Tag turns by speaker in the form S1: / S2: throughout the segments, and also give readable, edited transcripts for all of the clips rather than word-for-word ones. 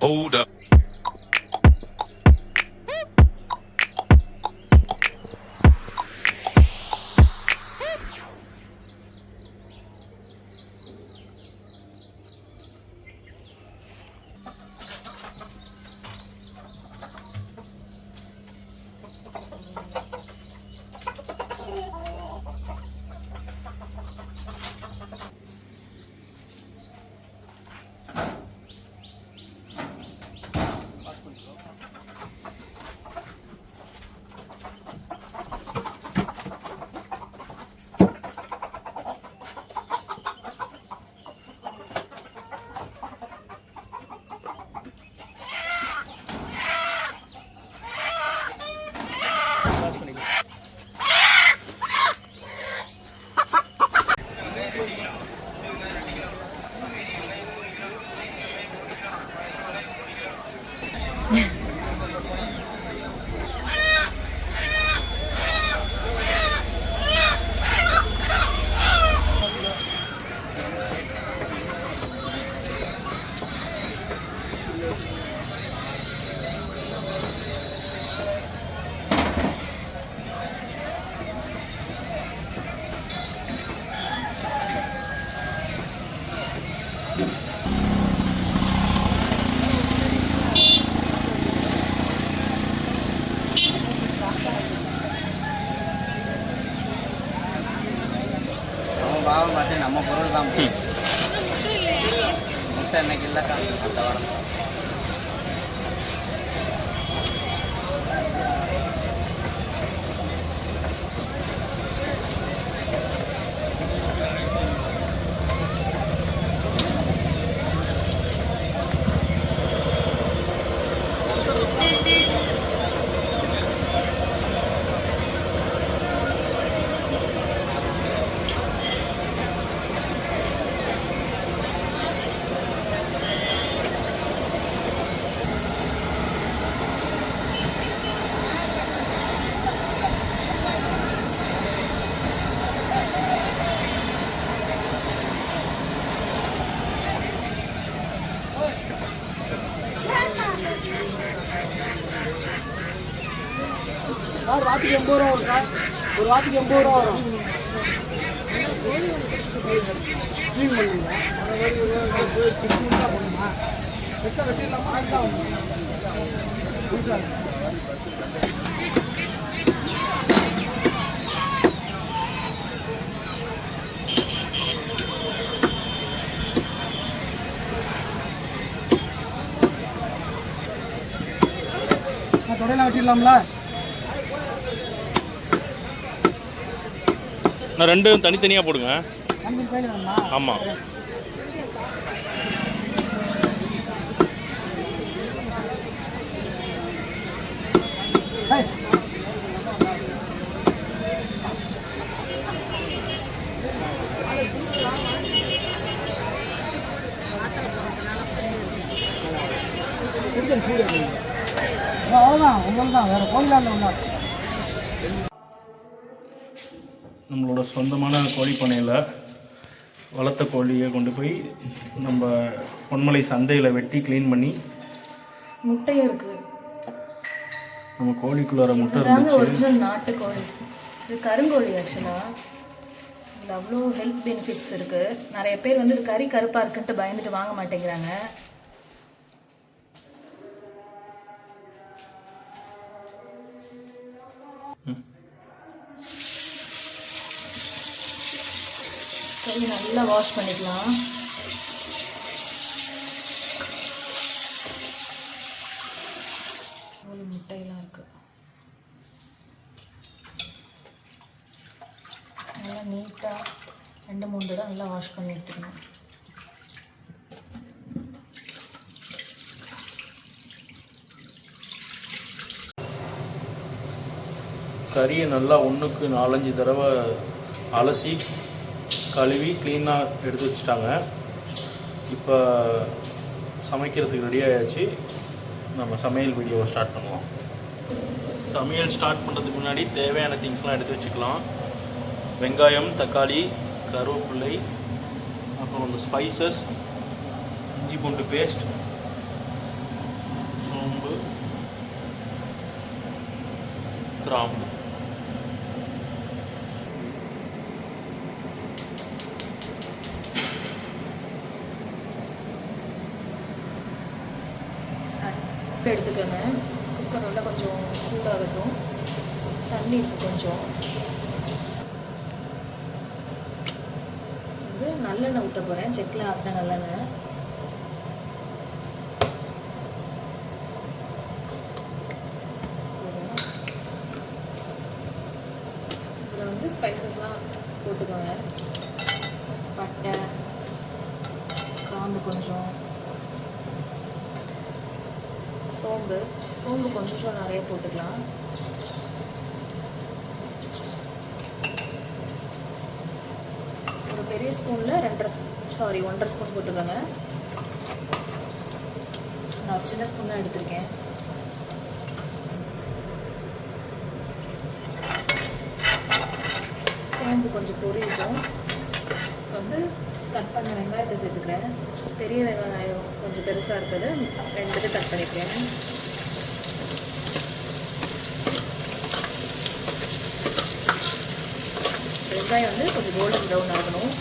S1: Hold up.
S2: பாவம் பார்த்து நம்ம பொருள் தான் முட்டை இன்னைக்கு இல்லை அந்த வாரம்
S3: சார் வாத்துக்கு 80 ரூபா வரும் சார். ஒரு வாத்துக்கு 80 ரூபா வரும். க்ளீன் பண்ணுங்க. அதை சிம்பிளாக பண்ணுமா வெச்சா வெட்டிடலாம் தான் தொடையெல்லாம் வெட்டிடலாம்ல?
S4: நான் ரெண்டும் தனித்தனியாக போடுங்க. ஆமாம்.
S3: அவ்வளோதான் உங்களுக்கு தான் வேறு கோயிலாக ஒன்றா.
S4: நம்மளோட சொந்தமான கோழி பண்ணையில் வளர்த்த கோழியை கொண்டு போய் நம்ம பொன்மலை சந்தையில் வெட்டி க்ளீன் பண்ணி
S5: முட்டையும் இருக்குது.
S4: நம்ம கோழிக்குள்ளார முட்டை இருந்துச்சு.
S5: ஒரிஜினல் நாட்டு கோழி இது கருங்கோழி. ஆக்சுவலாக இதில் அவ்வளோ ஹெல்த் பெனிஃபிட்ஸ் இருக்குது. நிறைய பேர் வந்து இது கறி கருப்பாக இருக்குன்ட்டு பயந்துட்டு வாங்க மாட்டேங்கிறாங்க. கை நல்லா வாஷ் பண்ணிக்கலாம். முட்டையெல்லாம் இருக்கு. நல்லா நீட்டாக 2-3 தடவை நல்லா வாஷ் பண்ணி எடுத்துக்கணும்.
S4: கறியை நல்லா 1க்கு 4-5 தடவை அலசி கழுவி க்ளீனாக எடுத்து வச்சுட்டாங்க. இப்போ சமைக்கிறதுக்கு ரெடி ஆகிடுச்சு. நம்ம சமையல் வீடியோவை ஸ்டார்ட் பண்ணுவோம். சமையல் ஸ்டார்ட் பண்ணுறதுக்கு முன்னாடி தேவையான திங்ஸ்லாம் எடுத்து வச்சுக்கலாம். வெங்காயம், தக்காளி, கருவேப்பிலை, அப்புறம் இந்த ஸ்பைசஸ், இஞ்சி பூண்டு பேஸ்ட், கிராம்பு.
S5: எடுத்துக்கோங்க. குக்கர் நல்லா கொஞ்சம் சூடாகட்டும். தண்ணி இருக்குது கொஞ்சம். வந்து நல்லெண்ணெய் ஊற்ற போகிறேன். செக்கில் ஆட்டின நல்லெண்ணெய். இதில் வந்து ஸ்பைசஸ்லாம் போட்டுக்கோங்க. பட்டை, கிராம்பு கொஞ்சம், சோம்பு கொஞ்சம் நிறைய போட்டுக்கலாம். ஒரு பெரிய ஸ்பூனில் 1.5 ஸ்பூன் போட்டுக்கோங்க. நான் ஒரு சின்ன ஸ்பூன் தான் எடுத்திருக்கேன். சோம்பு கொஞ்சம் பொரியட்டும். வந்து கட் பண்ண வெங்காயத்தை சேர்த்துக்கிறேன். பெரிய வெங்காயம் கொஞ்சம் பெருசாக இருக்குது, 2 கட் பண்ணிக்கிறேன். வெங்காயம் வந்து கொஞ்சம் கோல்டன் ப்ரௌன் ஆகணும்.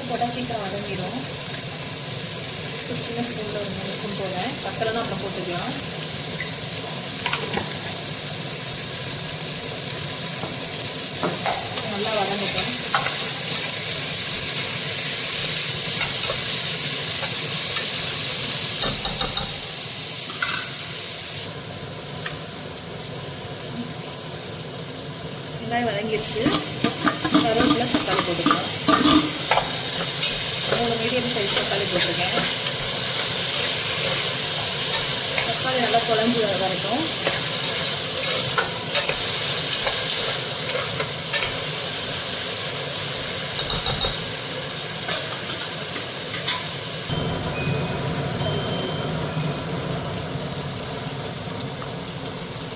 S5: போட்டால் சீக்கிரம் வதங்கிடும். ஒரு சின்ன ஸ்பூனில் ஒரு 3 ஸ்பூன் போடுறேன். பக்கத்தில் தான் அப்புறம் போட்டுக்கலாம். நல்லா வதங்கட்டும். வெங்காயம் வதங்கிடுச்சு. கருவேப்பிலை, தக்காளி போட்டுக்கலாம். 3 மீடியம் சைஸ் தக்காளி போட்டிருக்கேன். தக்காளி நல்லா குழஞ்சி வர வரைக்கும்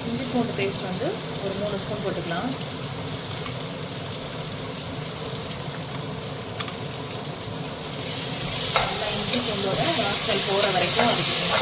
S5: இஞ்சி பூண்டு பேஸ்ட் வந்து ஒரு 3 ஸ்பூன் போட்டுக்கலாம். இஞ்சி பூண்டோட வாசல் போகிற வரைக்கும் அதுக்கணும்.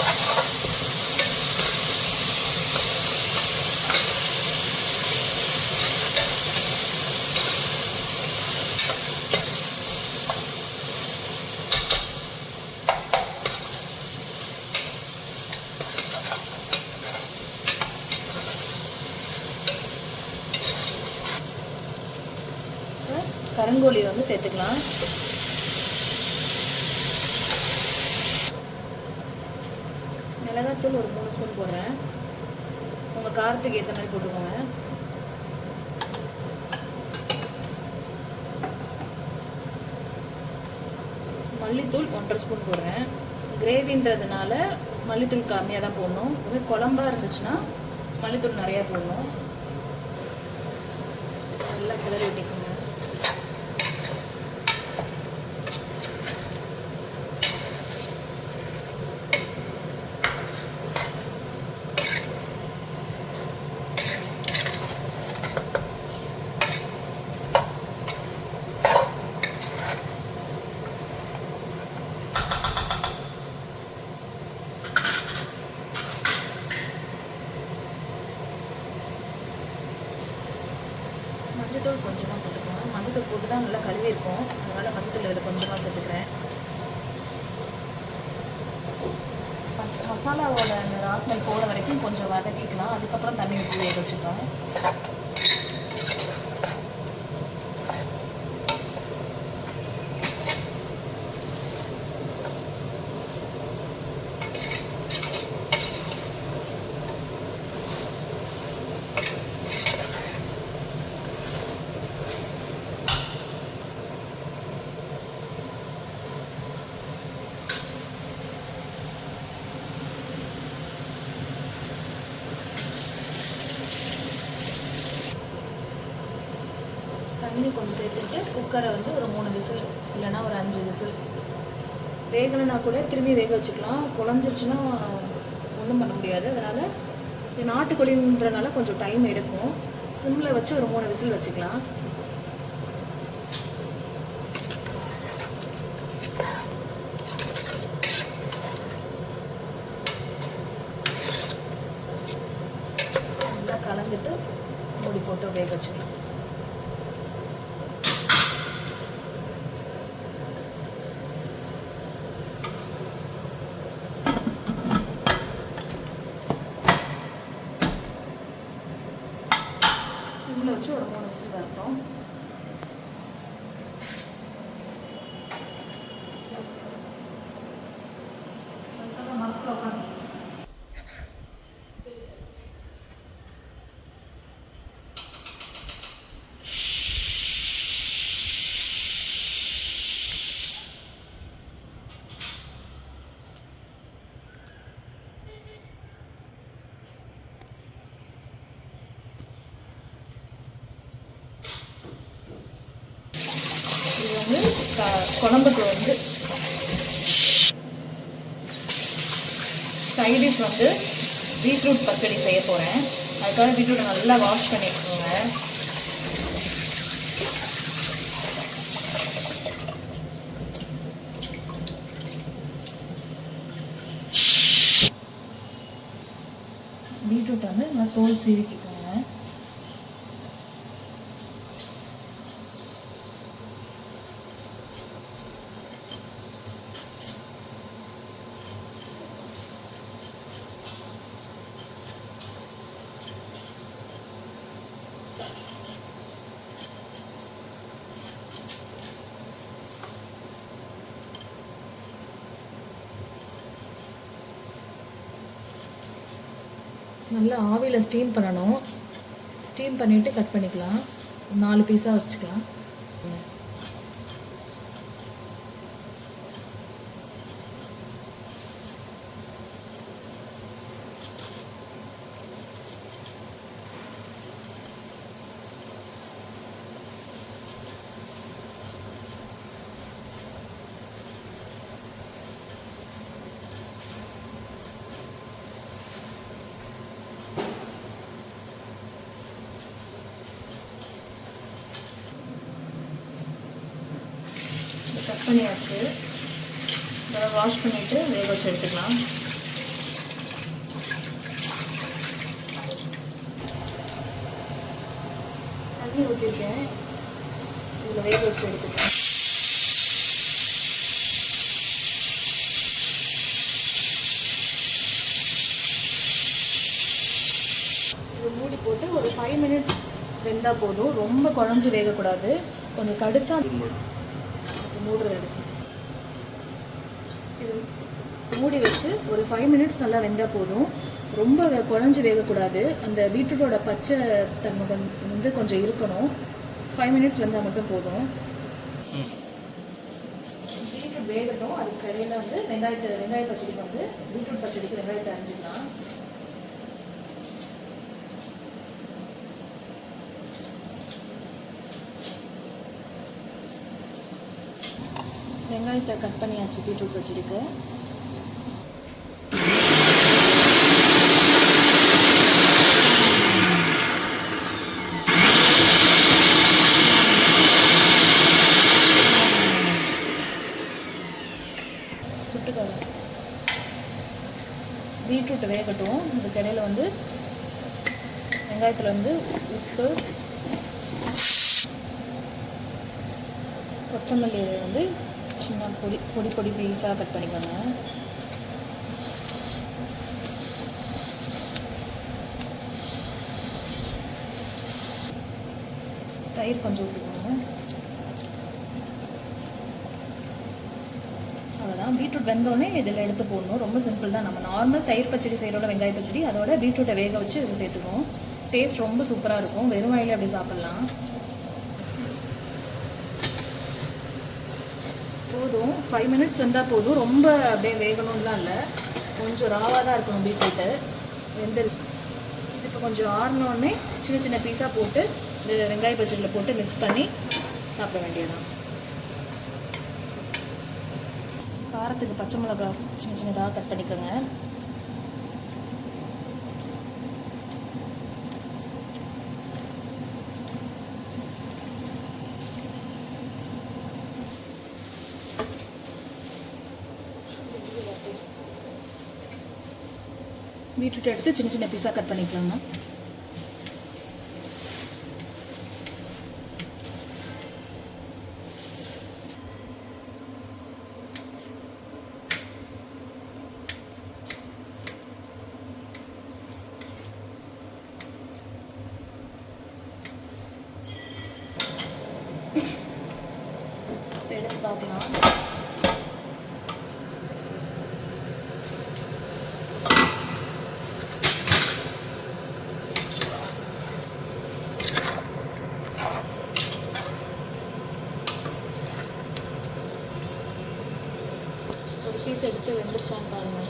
S5: கருங்கோழி வந்து சேர்த்துக்கலாம். மிளகாத்தூள் ஒரு 3 ஸ்பூன் போடுறேன். உங்கள் காரத்துக்கு ஏற்ற மாதிரி போட்டுக்கோங்க. மல்லித்தூள் 1.5 ஸ்பூன் போடுறேன். கிரேவின்றதுனால மல்லித்தூள் கம்மியாக தான் போடணும். இது குழம்பா இருந்துச்சுன்னா மல்லித்தூள் நிறையா போடணும். நல்லா கிளறி விட்டுக்கோங்க. மஞ்சத்தூள் கொஞ்சமாக போட்டுக்கோங்க. மஞ்சத்தூள் போட்டு தான் நல்லா கழுவி இருக்கும், அதனால் மஞ்சத்தூள் இதில் கொஞ்சமாக சேர்த்துக்கிறேன். மசாலாவோட அந்த ராஸ்மெல் போட வரைக்கும் கொஞ்சம் வதக்கிக்கலாம். அதுக்கப்புறம் தண்ணி ஊற்றி வேக வச்சுக்கலாம். தண்ணி கொஞ்சம் சேர்த்துட்டு குக்கரை வந்து ஒரு 3 விசில் இல்லைன்னா ஒரு 5 விசில். வேகலைன்னா கூட திரும்பி வேக வச்சுக்கலாம். குழஞ்சிருச்சுன்னா ஒன்றும் பண்ண முடியாது. அதனால் இது நாட்டுக்கோழின்றனால கொஞ்சம் டைம் எடுக்கும். சிம்மில் வச்சு ஒரு 3 விசில் வச்சுக்கலாம். நல்லா கலந்துட்டு மூடி போட்டு வேக வச்சுக்கலாம். சிம்மில் வச்சு ஒரு 3 விசில் வரட்டும். இது வந்து குழம்புக்கு வந்து சைட் டிஷ் வந்து பீட்ரூட் பச்சடி செய்ய போகிறேன். அதுக்காக பீட்ரூட்டை நல்லா வாஷ் பண்ணிக்கோங்க. பீட்ரூட் வந்து நல்லா தோல் சீவிக்கிக்கோங்க. நல்லா ஆவியில் ஸ்டீம் பண்ணணும். ஸ்டீம் பண்ணிவிட்டு கட் பண்ணிக்கலாம். 4 பீஸாக வச்சுக்கலாம். கட் பண்ணியாச்சு. நல்லா வாஷ் பண்ணிவிட்டு வேக வச்சு எடுத்துக்கலாம். தண்ணி ஊற்றிருக்கேன். இதில் வேக வச்சு எடுத்துக்கலாம். இது மூடி போட்டு ஒரு 5 மினிட்ஸ் வெந்தால் போதும். ரொம்ப குழஞ்சி வேகக்கூடாது. கொஞ்சம் கடிச்சா மூடுறது. இது மூடி வச்சு ஒரு 5 மினிட்ஸ் நல்லா வெந்தால் போதும். ரொம்ப குழஞ்சி வேகக்கூடாது. அந்த பீட்ரூட்டோட பச்சை தன்மை வந்து கொஞ்சம் இருக்கணும். 5 மினிட்ஸ் வெந்தால் மட்டும் போதும். பீட்ரூட் வேகட்டும். அதுக்கு இடையில வந்து வெங்காய பச்சடிக்கு வந்து பீட்ரூட் பச்சடிக்கு வெங்காயத்தை அரைஞ்சிக்கலாம். வெங்காயத்தை கட் பண்ணியாச்சு பீட்ரூட் பச்சடிக்கு. சுட்டுக்காக பீட்ரூட் வேகட்டும். இதுக்கு இடையில வந்து வெங்காயத்தில் வந்து உப்பு, கொத்தமல்லி வந்து சின்ன பொடி பீஸாக கட் பண்ணிக்கோங்க. தயிர் கொஞ்சம் ஊற்றிக்கோங்க. அவ்வளோதான். பீட்ரூட் வெந்தோடனே இதில் எடுத்து போடணும். ரொம்ப சிம்பிள் தான். நம்ம நார்மல் தயிர் பச்சடி செய்கிறோட வெங்காய பச்சடி, அதோட பீட்ரூட்டை வேக வச்சு இதில் சேர்த்துக்குவோம். டேஸ்ட் ரொம்ப சூப்பராக இருக்கும். வெறும் வாயில அப்படி சாப்பிட்லாம். போதும். 5 மினிட்ஸ் வந்தால் போதும். ரொம்ப அப்படியே வேகணும்லாம் இல்லை. கொஞ்சம் ராவாக தான் இருக்கணும் பீட்ரூட்டு. வெந்து இப்போ கொஞ்சம் ஆறினோடனே சின்ன சின்ன பீஸாக போட்டு இந்த வெங்காய பச்சடியில் போட்டு மிக்ஸ் பண்ணி சாப்பிட வேண்டியதான். காரத்துக்கு பச்சை மிளகா சின்ன சின்னதாக கட் பண்ணிக்கோங்க. பீட்ரூட் எடுத்து சின்ன சின்ன பீஸாக கட் பண்ணிக்கலாங்க. எடுத்து பார்க்கலாம். ஒரு பீஸ் எடுத்து வெந்துருச்சான்னு பாருங்க.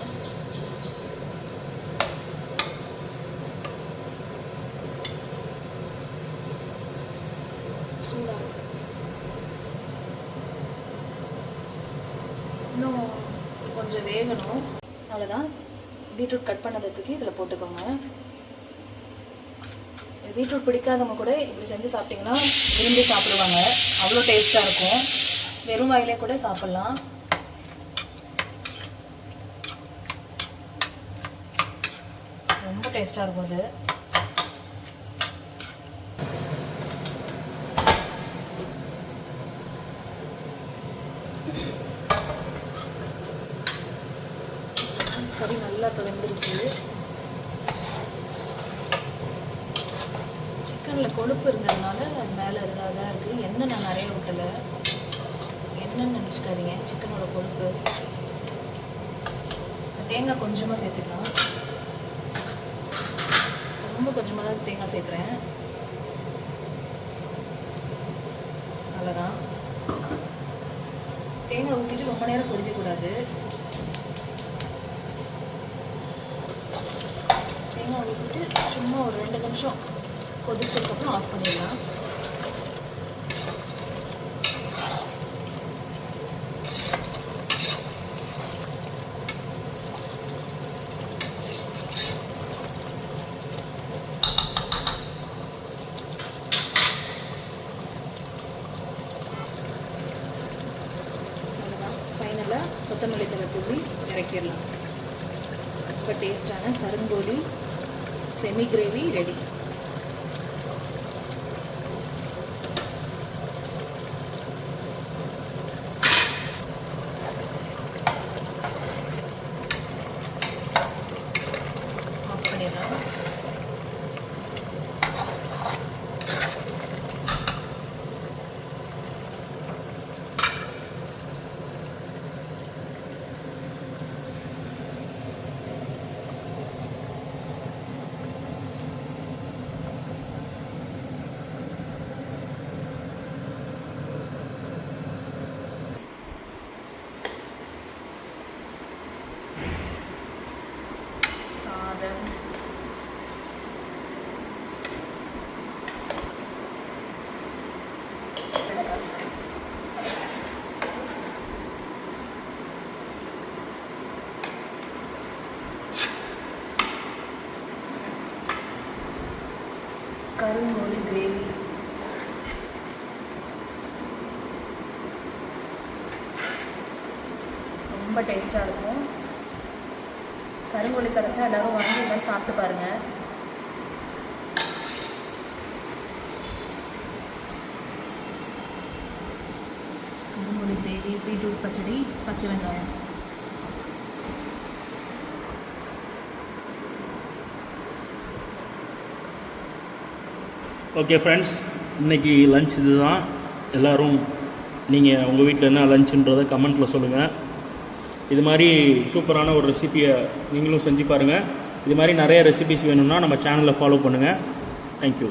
S5: சூடாக இருக்கு. இன்னும் கொஞ்சம் வேகணும். அவ்வளோதான். பீட்ரூட் கட் பண்ணதுக்கு இதில் போட்டுக்கோங்க. பீட்ரூட் பிடிக்காதவங்க கூட இப்படி செஞ்சு சாப்பிட்டிங்கன்னா விரும்பி சாப்பிடுவாங்க. அவ்வளோ டேஸ்ட்டாக இருக்கும். வெறும் வாயிலே கூட சாப்பிட்லாம். ரொம்ப டேஸ்ட்டாக இருக்கும் இது. கறி நல்லா இப்போ வெந்துருச்சு. சிக்கனில் கொழுப்பு இருந்ததுனால அது மேலே இதாக தான் இருக்குது. எண்ணெய் நான் நிறைய ஊற்றலை. என்னன்னு நினச்சிக்காதீங்க, சிக்கனோட கொழுப்பு. தேங்காய் கொஞ்சமாக சேர்த்துக்கலாம். ரொம்ப கொஞ்சமாக தான் தேங்காய் சேர்க்குறேன். அவ்வளோதான். தேங்காய் ஊற்றிட்டு ரொம்ப நேரம் கொதிக்கக்கூடாது. தேங்காய் ஊற்றிட்டு சும்மா ஒரு 2 நிமிஷம் கொதிச்சதுக்கப்புறம் ஆஃப் பண்ணிடலாம். ஃபைனலாக கொத்தமல்லி தழை தூவி இறக்கிடலாம். இப்போ டேஸ்டான கருங்கோழி செமி கிரேவி ரெடி. ஆஃப் பண்ணிடலாம். சாதம், கருங்கோழி கிரேவி. ரொம்ப டேஸ்ட்டாக இருக்கும். கருங்கோழி கிடச்சா எல்லோரும் வாங்கி இந்த மாதிரி சாப்பிட்டு பாருங்கள். கருங்கோழி கிரேவி, பீட்ரூட் பச்சடி, பச்சை வெங்காயம்.
S4: ஓகே ஃப்ரெண்ட்ஸ், இன்றைக்கி லன்ச் இது தான். எல்லோரும் நீங்கள் உங்கள் வீட்டில் என்ன லன்ச்சுன்றதை கமெண்ட்டில் சொல்லுங்கள். இது மாதிரி சூப்பரான ஒரு ரெசிபியை நீங்களும் செஞ்சு பாருங்கள். இது மாதிரி நிறைய ரெசிபிஸ் வேணும்னா நம்ம சேனலை ஃபாலோ பண்ணுங்கள். தேங்க்யூ.